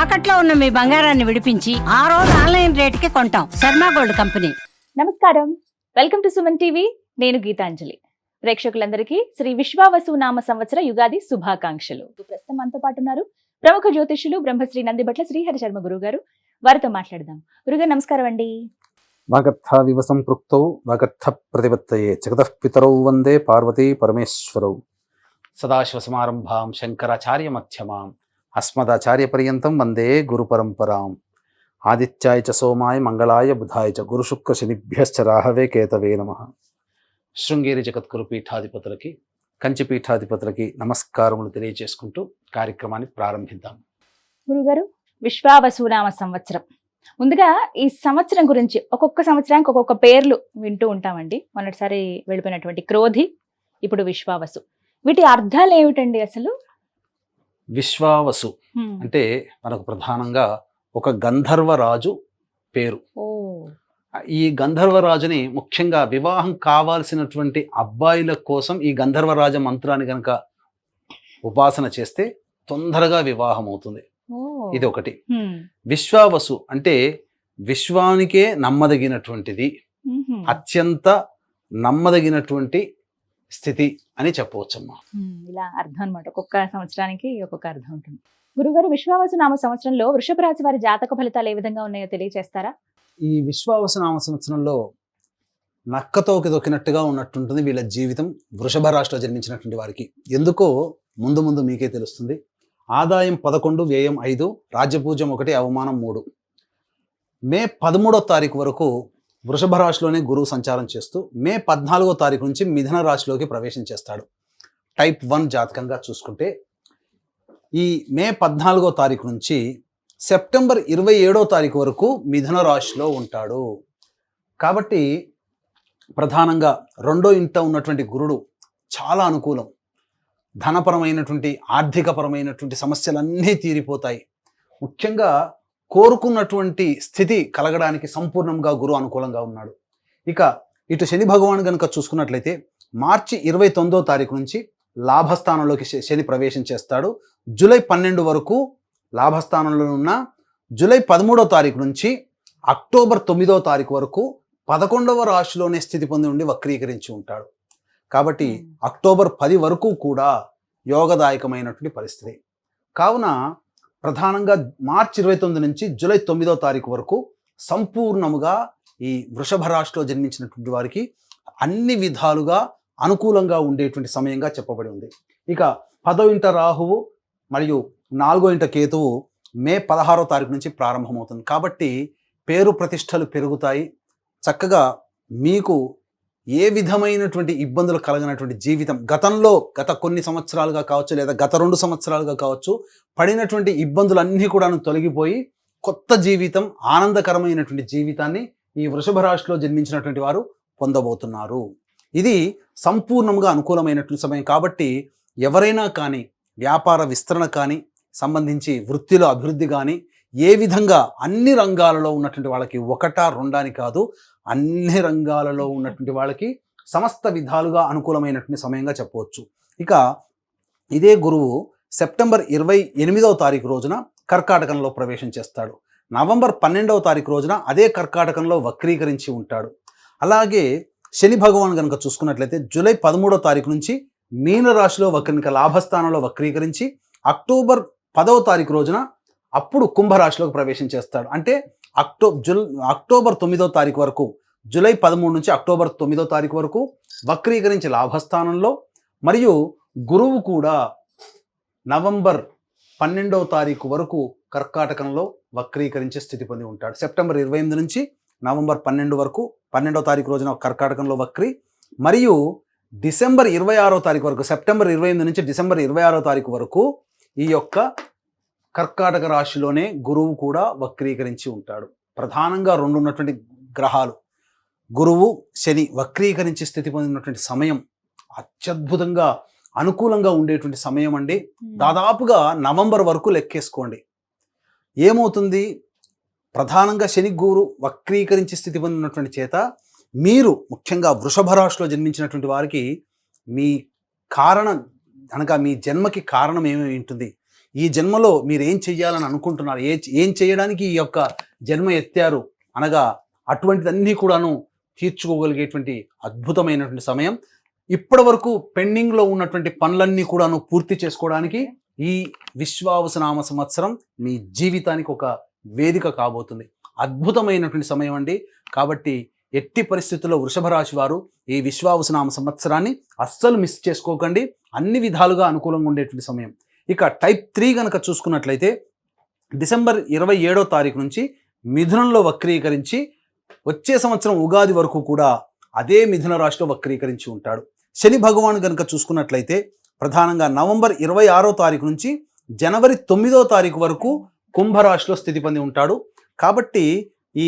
తాకట్లో ఉన్న మీ బంగారాన్ని విడిపించి ఆ రోజు ఆన్లైన్ రేటుకి కొంటాం. Sharma gold company. నమస్కారం, వెల్కమ్ టు సుమన్ టీవీ. నేను గీతాంజలి. ప్రేక్షకులందరికీ శ్రీ విశ్వావసు నామ సంవత్సర యుగాది శుభాకాంక్షలు. ప్రస్తుతం మనతో పాటు ఉన్నారు ప్రముఖ జ్యోతిష్యులు బ్రహ్మశ్రీ నందిబట్ల శ్రీహరి శర్మ గురువు గారు. వారితో మాట్లాడదాం. గురుగారు నమస్కారం అండి. వాగర్థ సంపృక్తౌ వాగర్థ ప్రతిపత్తయే జగతః పితరౌ వందే పార్వతీ పరమేశ్వరౌ. సదాశివసమారంభాం శంకరాచార్య మధ్యమాం అస్మదాచార్య పర్యంతం వందే గురు పరంపరాం. ఆదిత్యాయ చ సోమాయ మంగళాయ బుధాయ చ గురు శుక్ర శనిభ్యశ్చ రాహవే కేతవే నమః. శృంగేరి జగద్గురు పీఠాధిపతులకి, కంచి పీఠాధిపతులకి నమస్కారములు తెలియజేసుకుంటూ కార్యక్రమాన్ని ప్రారంభిద్దాం. గురుగారు, విశ్వావసు నామ సంవత్సరం, ముందుగా ఈ సంవత్సరం గురించి ఒక్కొక్క సంవత్సరానికి ఒక్కొక్క పేర్లు వింటూ ఉంటామండి. మొన్నటిసారి వెళ్ళిపోయినటువంటి క్రోధి, ఇప్పుడు విశ్వావసు. వీటి అర్థాలు ఏమిటండి అసలు? విశ్వావసు అంటే మనకు ప్రధానంగా ఒక గంధర్వరాజు పేరు. ఈ గంధర్వరాజుని ముఖ్యంగా వివాహం కావాల్సినటువంటి అబ్బాయిల కోసం ఈ గంధర్వరాజ మంత్రాన్ని కనుక ఉపాసన చేస్తే తొందరగా వివాహం అవుతుంది. ఇది ఒకటి. విశ్వావసు అంటే విశ్వానికే నమ్మదగినటువంటిది, అత్యంత నమ్మదగినటువంటి స్థితి అని చెప్పవచ్చమ్మా. ఇలా అర్థం అనమాట. ఒక్కొక్క సంవత్సరానికి ఒక్కొక్క అర్థం ఉంటుంది. గురుగారు, విశ్వావసు నామ సంవత్సరంలో వృషభ రాశి వారి జాతక ఫలితాలు ఏ విధంగా ఉన్నాయో తెలియజేస్తారా? ఈ విశ్వావసు నామ సంవత్సరంలో నక్కతోకి దొక్కినట్టుగా ఉన్నట్టుంటుంది వీళ్ళ జీవితం. వృషభ రాశిలో జన్మించినటువంటి వారికి ఎందుకో ముందు ముందు మీకే తెలుస్తుంది. ఆదాయం 11, వ్యయం 5, రాజ్యపూజ్యం 1, అవమానం 3. మే 13వ తారీఖు వరకు వృషభ రాశిలోనే గురువు సంచారం చేస్తూ మే 14వ తారీఖు నుంచి మిథున రాశిలోకి ప్రవేశం చేస్తాడు. టైప్ 1 జాతకంగా చూసుకుంటే ఈ మే 14వ తారీఖు నుంచి సెప్టెంబర్ 27వ తారీఖు వరకు మిథున రాశిలో ఉంటాడు. కాబట్టి ప్రధానంగా రెండో ఇంట ఉన్నటువంటి గురుడు చాలా అనుకూలం. ధనపరమైనటువంటి, ఆర్థికపరమైనటువంటి సమస్యలన్నీ తీరిపోతాయి. ముఖ్యంగా కోరుకున్నటువంటి స్థితి కలగడానికి సంపూర్ణంగా గురువు అనుకూలంగా ఉన్నాడు. ఇక ఇటు శని భగవాన్ కనుక చూసుకున్నట్లయితే మార్చి 29వ తారీఖు నుంచి లాభస్థానంలోకి శని ప్రవేశం చేస్తాడు. జూలై 12 వరకు లాభస్థానంలో ఉన్న జూలై 13వ తారీఖు నుంచి అక్టోబర్ 9వ తారీఖు వరకు 11వ రాశిలోనే స్థితి పొంది ఉండి వక్రీకరించి ఉంటాడు. కాబట్టి అక్టోబర్ 10 వరకు కూడా యోగదాయకమైనటువంటి పరిస్థితి. కావున ప్రధానంగా మార్చి 29 నుంచి జూలై 9వ తారీఖు వరకు సంపూర్ణముగా ఈ వృషభ రాశిలో జన్మించినటువంటి వారికి అన్ని విధాలుగా అనుకూలంగా ఉండేటువంటి సమయంగా చెప్పబడి ఉంది. ఇక 10వ ఇంట రాహువు మరియు 4వ ఇంట కేతువు మే 16వ తారీఖు నుంచి ప్రారంభమవుతుంది. కాబట్టి పేరు ప్రతిష్టలు పెరుగుతాయి. చక్కగా మీకు ఏ విధమైనటువంటి ఇబ్బందులు కలగనటువంటి జీవితం, గత కొన్ని సంవత్సరాలుగా కావచ్చు, లేదా గత 2 సంవత్సరాలుగా కావచ్చు, పడినటువంటి ఇబ్బందులన్నీ కూడా తొలగిపోయి కొత్త జీవితం, ఆనందకరమైనటువంటి జీవితాన్ని ఈ వృషభ రాశిలో జన్మించినటువంటి వారు పొందబోతున్నారు. ఇది సంపూర్ణంగా అనుకూలమైనటువంటి సమయం. కాబట్టి ఎవరైనా కానీ వ్యాపార విస్తరణ కానీ, సంబంధించి వృత్తిలో అభివృద్ధి కానీ, ఏ విధంగా అన్ని రంగాలలో ఉన్నటువంటి వాళ్ళకి, 1, 2 అని కాదు, అన్ని రంగాలలో ఉన్నటువంటి వాళ్ళకి సమస్త విధాలుగా అనుకూలమైనటువంటి సమయంగా చెప్పవచ్చు. ఇక ఇదే గురువు సెప్టెంబర్ 28వ తారీఖు రోజున కర్కాటకంలో ప్రవేశం చేస్తాడు. నవంబర్ 12వ తారీఖు రోజున అదే కర్కాటకంలో వక్రీకరించి ఉంటాడు. అలాగే శని భగవాన్ కనుక చూసుకున్నట్లయితే జూలై 13వ తారీఖు నుంచి మీన రాశిలో లాభస్థానంలో వక్రీకరించి అక్టోబర్ 10వ తారీఖు రోజున అప్పుడు కుంభరాశిలోకి ప్రవేశం చేస్తాడు. అంటే అక్టోబర్ 9వ తారీఖు వరకు, జూలై 13 నుంచి అక్టోబర్ 9వ తారీఖు వరకు వక్రీకరించి లాభస్థానంలో, మరియు గురువు కూడా నవంబర్ 12వ తారీఖు వరకు కర్కాటకంలో వక్రీకరించే స్థితి పొంది ఉంటాడు. సెప్టెంబర్ 28 నుంచి నవంబర్ 12 వరకు, 12వ తారీఖు రోజున కర్కాటకంలో వక్రీ, మరియు డిసెంబర్ 26వ తారీఖు వరకు, సెప్టెంబర్ 28 నుంచి డిసెంబర్ 26వ తారీఖు వరకు ఈ యొక్క కర్కాటక రాశిలోనే గురువు కూడా వక్రీకరించి ఉంటాడు. ప్రధానంగా 2 ఉన్నటువంటి గ్రహాలు గురువు, శని వక్రీకరించి స్థితి పొందినటువంటి సమయం అత్యద్భుతంగా అనుకూలంగా ఉండేటువంటి సమయం అండి. దాదాపుగా నవంబర్ వరకు లెక్కేసుకోండి. ఏమవుతుంది, ప్రధానంగా శని గురు వక్రీకరించి స్థితి పొందినటువంటి చేత మీరు ముఖ్యంగా వృషభ రాశిలో జన్మించినటువంటి వారికి మీ కారణం అనగా మీ జన్మకి కారణం ఏమేమి ఉంటుంది, ఈ జన్మలో మీరు ఏం చెయ్యాలని అనుకుంటున్నారు, ఏం చేయడానికి ఈ యొక్క జన్మ ఎత్తారు అనగా అటువంటిదన్నీ కూడాను తీర్చుకోగలిగేటువంటి అద్భుతమైనటువంటి సమయం. ఇప్పటి వరకు పెండింగ్లో ఉన్నటువంటి పనులన్నీ కూడాను పూర్తి చేసుకోవడానికి ఈ విశ్వావసునామ సంవత్సరం మీ జీవితానికి ఒక వేదిక కాబోతుంది. అద్భుతమైనటువంటి సమయం అండి. కాబట్టి ఎట్టి పరిస్థితుల్లో వృషభ రాశి వారు ఈ విశ్వావసునామ సంవత్సరాన్ని అస్సలు మిస్ చేసుకోకండి. అన్ని విధాలుగా అనుకూలంగా ఉండేటువంటి సమయం. ఇక టైప్ 3 కనుక చూసుకున్నట్లయితే డిసెంబర్ 27వ తారీఖు నుంచి మిథునంలో వక్రీకరించి వచ్చే సంవత్సరం ఉగాది వరకు కూడా అదే మిథున రాశిలో వక్రీకరించి ఉంటాడు. శని భగవాను కనుక చూసుకున్నట్లయితే ప్రధానంగా నవంబర్ 26వ తారీఖు నుంచి జనవరి 9వ తారీఖు వరకు కుంభరాశిలో స్థితి పొంది ఉంటాడు. కాబట్టి ఈ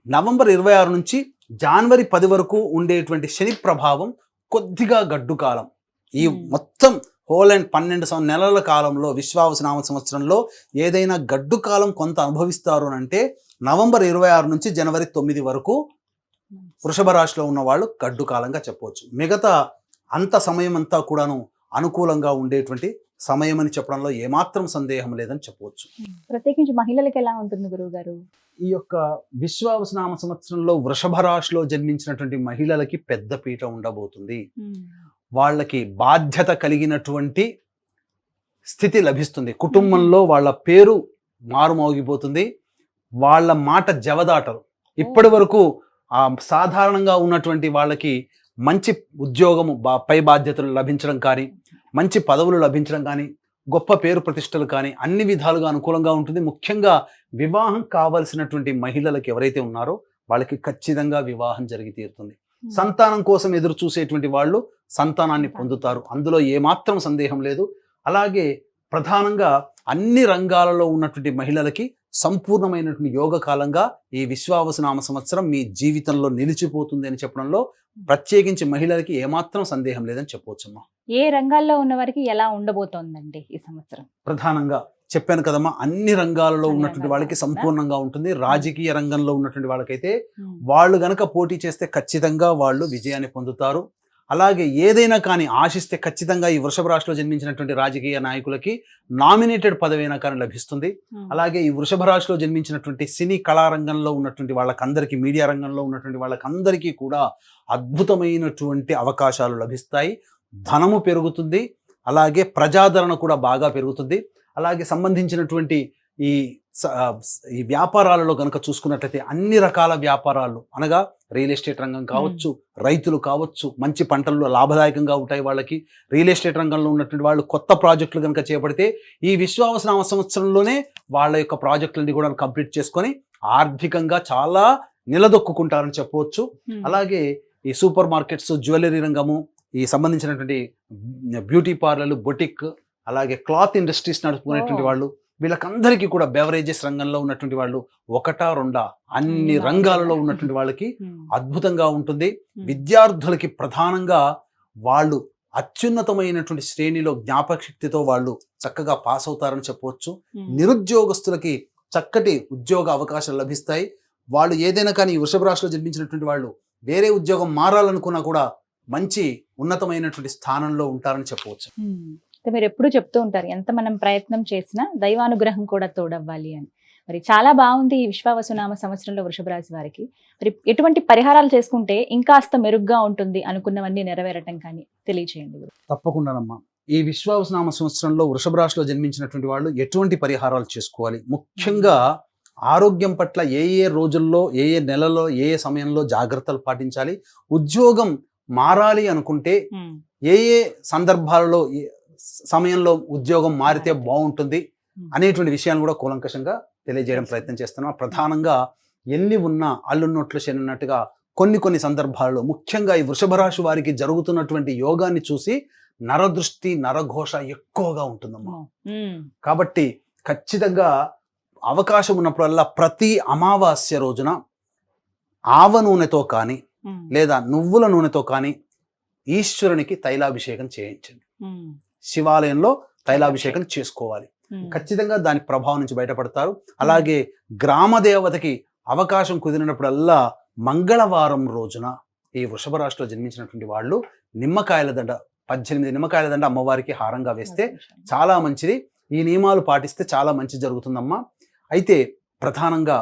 నవంబర్ 26 నుంచి జనవరి 10 వరకు ఉండేటువంటి శని ప్రభావం కొద్దిగా గడ్డు కాలం. ఈ మొత్తం హోల్ అండ్ 12 నెలల కాలంలో విశ్వావసునామ సంవత్సరంలో ఏదైనా గడ్డు కాలం కొంత అనుభవిస్తారు అంటే నవంబర్ 26 నుంచి జనవరి 9 వరకు వృషభ రాశిలో ఉన్న వాళ్ళు గడ్డు కాలంగా చెప్పవచ్చు. మిగతా అంత సమయం అంతా కూడాను అనుకూలంగా ఉండేటువంటి సమయం అని చెప్పడంలో ఏమాత్రం సందేహం లేదని చెప్పవచ్చు. ప్రత్యేకించి మహిళలకు ఎలా ఉంటుంది గురువు గారు? ఈ యొక్క విశ్వావసునామ సంవత్సరంలో వృషభ రాశిలో జన్మించినటువంటి మహిళలకి పెద్ద పీట ఉండబోతుంది. వాళ్ళకి బాధ్యత కలిగినటువంటి స్థితి లభిస్తుంది. కుటుంబంలో వాళ్ళ పేరు మారుమోగిపోతుంది. వాళ్ళ మాట జవదాటరు. ఇప్పటి వరకు సాధారణంగా ఉన్నటువంటి వాళ్ళకి మంచి ఉద్యోగము, పై బాధ్యతలు లభించడం కానీ, మంచి పదవులు లభించడం కానీ, గొప్ప పేరు ప్రతిష్టలు కానీ అన్ని విధాలుగా అనుకూలంగా ఉంటుంది. ముఖ్యంగా వివాహం కావలసినటువంటి మహిళలకు ఎవరైతే ఉన్నారో వాళ్ళకి ఖచ్చితంగా వివాహం జరిగి తీరుతుంది. సంతానం కోసం ఎదురు చూసేటువంటి వాళ్ళు సంతానాన్ని పొందుతారు. అందులో ఏమాత్రం సందేహం లేదు. అలాగే ప్రధానంగా అన్ని రంగాలలో ఉన్నటువంటి మహిళలకి సంపూర్ణమైనటువంటి యోగ కాలంగా ఈ విశ్వావసునామ సంవత్సరం మీ జీవితంలో నిలిచిపోతుంది అని చెప్పడంలో ప్రత్యేకించి మహిళలకి ఏమాత్రం సందేహం లేదని చెప్పవచ్చమ్మా. ఏ రంగాల్లో ఉన్న వారికి ఎలా ఉండబోతోందండి ఈ సంవత్సరం? ప్రధానంగా చెప్పాను కదమ్మా, అన్ని రంగాలలో ఉన్నటువంటి వాళ్ళకి సంపూర్ణంగా ఉంటుంది. రాజకీయ రంగంలో ఉన్నటువంటి వాళ్ళకైతే వాళ్ళు గనక పోటీ చేస్తే ఖచ్చితంగా వాళ్ళు విజయాన్ని పొందుతారు. అలాగే ఏదైనా కానీ ఆశిస్తే ఖచ్చితంగా ఈ వృషభ రాశిలో జన్మించినటువంటి రాజకీయ నాయకులకి నామినేటెడ్ పదవైనా కానీ లభిస్తుంది. అలాగే ఈ వృషభ రాశిలో జన్మించినటువంటి సినీ కళారంగంలో ఉన్నటువంటి వాళ్ళకందరికీ, మీడియా రంగంలో ఉన్నటువంటి వాళ్ళకందరికీ కూడా అద్భుతమైనటువంటి అవకాశాలు లభిస్తాయి. ధనము పెరుగుతుంది. అలాగే ప్రజాదరణ కూడా బాగా పెరుగుతుంది. అలాగే సంబంధించినటువంటి ఈ వ్యాపారాలలో కనుక చూసుకున్నట్లయితే అన్ని రకాల వ్యాపారాలు అనగా రియల్ ఎస్టేట్ రంగం కావచ్చు, రైతులు కావచ్చు, మంచి పంటల్లో లాభదాయకంగా ఉంటాయి వాళ్ళకి. రియల్ ఎస్టేట్ రంగంలో ఉన్నటువంటి వాళ్ళు కొత్త ప్రాజెక్టులు కనుక చేపడితే ఈ విశ్వావసునామ సంవత్సరంలోనే వాళ్ళ యొక్క ప్రాజెక్టులని కూడా కంప్లీట్ చేసుకొని ఆర్థికంగా చాలా నిలదొక్కుంటారని చెప్పవచ్చు. అలాగే ఈ సూపర్ మార్కెట్స్, జ్యువెలరీ రంగము, ఈ సంబంధించినటువంటి బ్యూటీ పార్లర్లు, బొటిక్, అలాగే క్లాత్ ఇండస్ట్రీస్ నడుపుకునేటువంటి వాళ్ళు, వీళ్ళకందరికీ కూడా బెవరేజెస్ రంగంలో ఉన్నటువంటి వాళ్ళు ఒకటా రెండా అన్ని రంగాలలో ఉన్నటువంటి వాళ్ళకి అద్భుతంగా ఉంటుంది. విద్యార్థులకి ప్రధానంగా వాళ్ళు అత్యున్నతమైనటువంటి శ్రేణిలో జ్ఞాపక శక్తితో వాళ్ళు చక్కగా పాస్ అవుతారని చెప్పవచ్చు. నిరుద్యోగస్తులకి చక్కటి ఉద్యోగ అవకాశాలు లభిస్తాయి. వాళ్ళు ఏదైనా కానీ వృషభ రాశిలో జన్మించినటువంటి వాళ్ళు వేరే ఉద్యోగం మారాలనుకున్నా కూడా మంచి ఉన్నతమైనటువంటి స్థానంలో ఉంటారని చెప్పవచ్చు. మీరు ఎప్పుడు చెప్తూ ఉంటారు ఎంత మనం ప్రయత్నం చేసినా దైవానుగ్రహం కూడా తోడవ్వాలి అని. మరి చాలా బాగుంది ఈ విశ్వావసునామ సంవత్సరంలో వృషభ రాశి వారికి. మరి ఎటువంటి పరిహారాలు చేసుకుంటే ఇంకాస్త మెరుగ్గా ఉంటుంది, అనుకున్నవన్నీ నెరవేరటం కానీ తెలియచేయండి. తప్పకుండానమ్మా. ఈ విశ్వావసునామ సంవత్సరంలో వృషభ రాశిలో జన్మించినటువంటి వాళ్ళు ఎటువంటి పరిహారాలు చేసుకోవాలి, ముఖ్యంగా ఆరోగ్యం పట్ల ఏ ఏ రోజుల్లో, ఏ ఏ నెలలో, ఏ ఏ సమయంలో జాగ్రత్తలు పాటించాలి, ఉద్యోగం మారాలి అనుకుంటే ఏ ఏ సందర్భాలలో సమయంలో ఉద్యోగం మారితే బాగుంటుంది అనేటువంటి విషయాన్ని కూడా కూలంకషంగా తెలియజేయడం ప్రయత్నం చేస్తున్నాం. ప్రధానంగా ఎన్ని ఉన్నా అల్లున్నట్లు శనున్నట్టుగా కొన్ని సందర్భాల్లో ముఖ్యంగా ఈ వృషభ రాశి వారికి జరుగుతున్నటువంటి యోగాన్ని చూసి నరదృష్టి, నరఘోష ఎక్కువగా ఉంటుందమ్మా. కాబట్టి ఖచ్చితంగా అవకాశం ఉన్నప్పుడల్లా ప్రతి అమావాస్య రోజున ఆవ నూనెతో కానీ లేదా నువ్వుల నూనెతో కానీ ఈశ్వరునికి తైలాభిషేకం చేయించండి. శివాలయంలో తైలాభిషేకం చేసుకోవాలి. ఖచ్చితంగా దాని ప్రభావం నుంచి బయటపడతారు. అలాగే గ్రామ దేవతకి అవకాశం కుదిరినప్పుడల్లా మంగళవారం రోజున ఈ వృషభ రాశిలో జన్మించినటువంటి వాళ్ళు నిమ్మకాయల దండ, 18 నిమ్మకాయల దండ అమ్మవారికి హారంగా వేస్తే చాలా మంచిది. ఈ నియమాలు పాటిస్తే చాలా మంచి జరుగుతుందమ్మా. అయితే ప్రధానంగా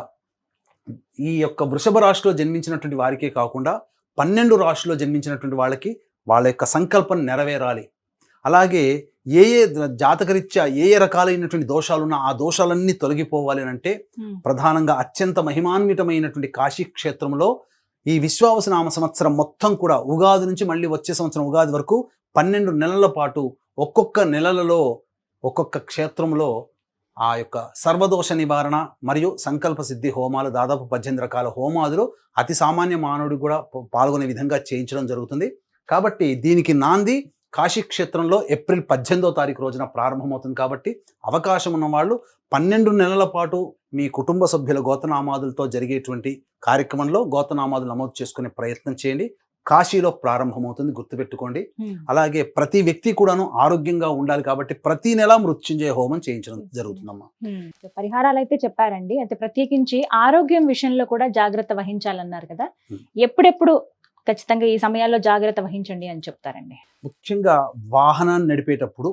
ఈ యొక్క వృషభ రాశిలో జన్మించినటువంటి వారికే కాకుండా 12 రాశిలో జన్మించినటువంటి వాళ్ళకి వాళ్ళ యొక్క సంకల్పం నెరవేరాలి. అలాగే ఏ జాతకరీత్యా ఏ రకాలైనటువంటి దోషాలున్నా ఆ దోషాలన్నీ తొలగిపోవాలి అని అంటే ప్రధానంగా అత్యంత మహిమాన్వితమైనటువంటి కాశీ క్షేత్రంలో ఈ విశ్వావసునామ సంవత్సరం మొత్తం కూడా ఉగాది నుంచి మళ్ళీ వచ్చే సంవత్సరం ఉగాది వరకు 12 నెలల పాటు ఒక్కొక్క నెలలలో ఒక్కొక్క క్షేత్రంలో ఆ యొక్క సర్వదోష నివారణ మరియు సంకల్ప సిద్ధి హోమాలు దాదాపు 18 రకాల హోమాదులు అతి సామాన్య మానవుడికి కూడా పాల్గొనే విధంగా చేయించడం జరుగుతుంది. కాబట్టి దీనికి నాంది కాశీ క్షేత్రంలో ఏప్రిల్ 18వ తారీఖు రోజున ప్రారంభమవుతుంది. కాబట్టి అవకాశం ఉన్న వాళ్ళు 12 నెలల పాటు మీ కుటుంబ సభ్యుల గోత్రనామాదులతో జరిగేటువంటి కార్యక్రమంలో గోత్రనామాదులు నమోదు చేసుకునే ప్రయత్నం చేయండి. కాశీలో ప్రారంభమవుతుంది, గుర్తుపెట్టుకోండి. అలాగే ప్రతి వ్యక్తి కూడాను ఆరోగ్యంగా ఉండాలి కాబట్టి ప్రతి నెల మృత్యుంజయ హోమం చేయించడం జరుగుతుందమ్మా. పరిహారాలు అయితే చెప్పారండి. అయితే ప్రత్యేకించి ఆరోగ్యం విషయంలో కూడా జాగ్రత్త వహించాలన్నారు కదా, ఎప్పుడెప్పుడు ఖచ్చితంగా ఈ సమయాల్లో జాగ్రత్త వహించండి అని చెప్తారండి? ముఖ్యంగా వాహనాన్ని నడిపేటప్పుడు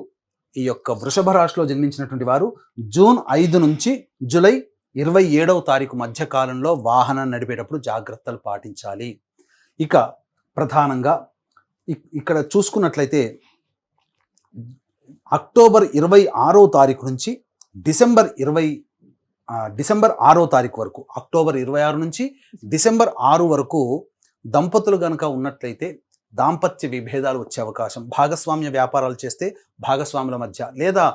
ఈ యొక్క వృషభ రాశిలో జన్మించినటువంటి వారు జూన్ 5 నుంచి జూలై 27వ తారీఖు మధ్య కాలంలో వాహనాన్ని నడిపేటప్పుడు జాగ్రత్తలు పాటించాలి. ఇక ప్రధానంగా ఇక్కడ చూసుకున్నట్లయితే అక్టోబర్ 26వ తారీఖు నుంచి డిసెంబర్ 6వ తారీఖు వరకు, అక్టోబర్ 26 నుంచి డిసెంబర్ 6 వరకు దంపతులు గనక ఉన్నట్లయితే దాంపత్య విభేదాలు వచ్చే అవకాశం, భాగస్వామ్య వ్యాపారాలు చేస్తే భాగస్వాముల మధ్య, లేదా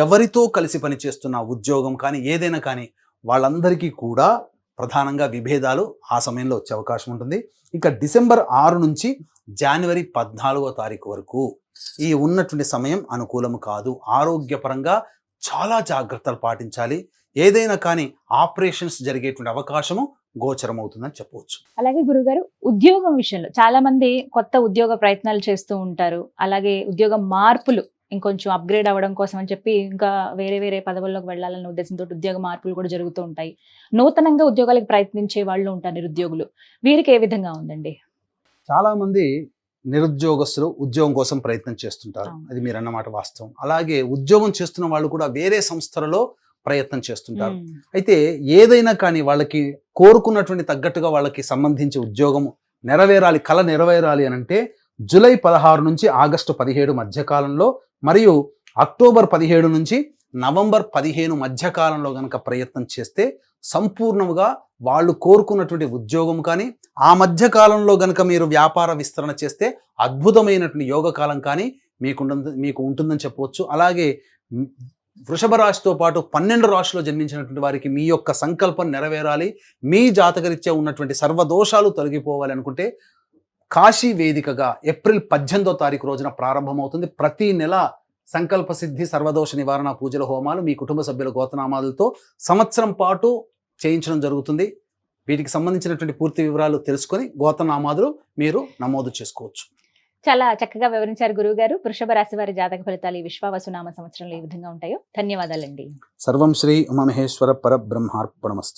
ఎవరితో కలిసి పనిచేస్తున్న ఉద్యోగం కానీ ఏదైనా కానీ వాళ్ళందరికీ కూడా ప్రధానంగా విభేదాలు ఆ సమయంలో వచ్చే అవకాశం ఉంటుంది. ఇక డిసెంబర్ 6 నుంచి జనవరి 14వ తారీఖు వరకు ఈ ఉన్నటువంటి సమయం అనుకూలము కాదు. ఆరోగ్యపరంగా చాలా జాగ్రత్తలు పాటించాలి. ఏదైనా కానీ ఆపరేషన్స్ జరిగేటువంటి అవకాశము గోచరమవుతుందని చెప్పవచ్చు. అలాగే గురుగారు, ఉద్యోగం విషయంలో చాలా మంది కొత్త ఉద్యోగ ప్రయత్నాలు చేస్తూ ఉంటారు. అలాగే ఉద్యోగ మార్పులు ఇంకొంచెం అప్గ్రేడ్ అవ్వడం కోసం అని చెప్పి ఇంకా వేరే వేరే పదవుల్లోకి వెళ్ళాలన్న ఉద్దేశంతో ఉద్యోగ మార్పులు కూడా జరుగుతూ ఉంటాయి. నూతనంగా ఉద్యోగాలకు ప్రయత్నించే వాళ్ళు ఉంటారు, నిరుద్యోగులు. వీరికి ఏ విధంగా ఉందండి? చాలా మంది నిరుద్యోగస్తులు ఉద్యోగం కోసం ప్రయత్నం చేస్తుంటారు, అది మీరు అన్నమాట వాస్తవం. అలాగే ఉద్యోగం చేస్తున్న వాళ్ళు కూడా వేరే సంస్థలలో ప్రయత్నం చేస్తుంటారు. అయితే ఏదైనా కానీ వాళ్ళకి కోరుకున్నటువంటి తగ్గట్టుగా వాళ్ళకి సంబంధించి ఉద్యోగం నెరవేరాలి, కళ నెరవేరాలి అని అంటే జూలై 16 నుంచి ఆగస్టు 17 మధ్యకాలంలో మరియు అక్టోబర్ 17 నుంచి నవంబర్ 15 మధ్యకాలంలో గనక ప్రయత్నం చేస్తే సంపూర్ణంగా వాళ్ళు కోరుకున్నటువంటి ఉద్యోగం కానీ ఆ మధ్యకాలంలో గనక మీరు వ్యాపార విస్తరణ చేస్తే అద్భుతమైనటువంటి యోగకాలం కానీ మీకు ఉంటుందని చెప్పవచ్చు. అలాగే వృషభ రాశితో పాటు 12 రాశిలో జన్మించినటువంటి వారికి మీ యొక్క సంకల్పం నెరవేరాలి, మీ జాతకరీత్యా ఉన్నటువంటి సర్వదోషాలు తొలగిపోవాలి అనుకుంటే కాశీ వేదికగా ఏప్రిల్ 18వ తారీఖు రోజున ప్రారంభమవుతుంది. ప్రతి నెల సంకల్ప సిద్ధి సర్వదోష నివారణ పూజల హోమాలు మీ కుటుంబ సభ్యుల గోత్రనామాలతో సంవత్సరం పాటు చేయించడం జరుగుతుంది. వీటికి సంబంధించినటువంటి పూర్తి వివరాలు తెలుసుకొని గోత్రనామాదులు మీరు నమోదు చేసుకోవచ్చు. చాలా చక్కగా వివరించారు గురువు గారు. వృషభ రాశి వారి జాతక ఫలితాలు ఈ విశ్వావసునామ సంవత్సరంలో ఏ విధంగా ఉంటాయో. ధన్యవాదాలండి. సర్వం శ్రీ ఉమామహేశ్వర పరబ్రహ్మార్పణమస్తు.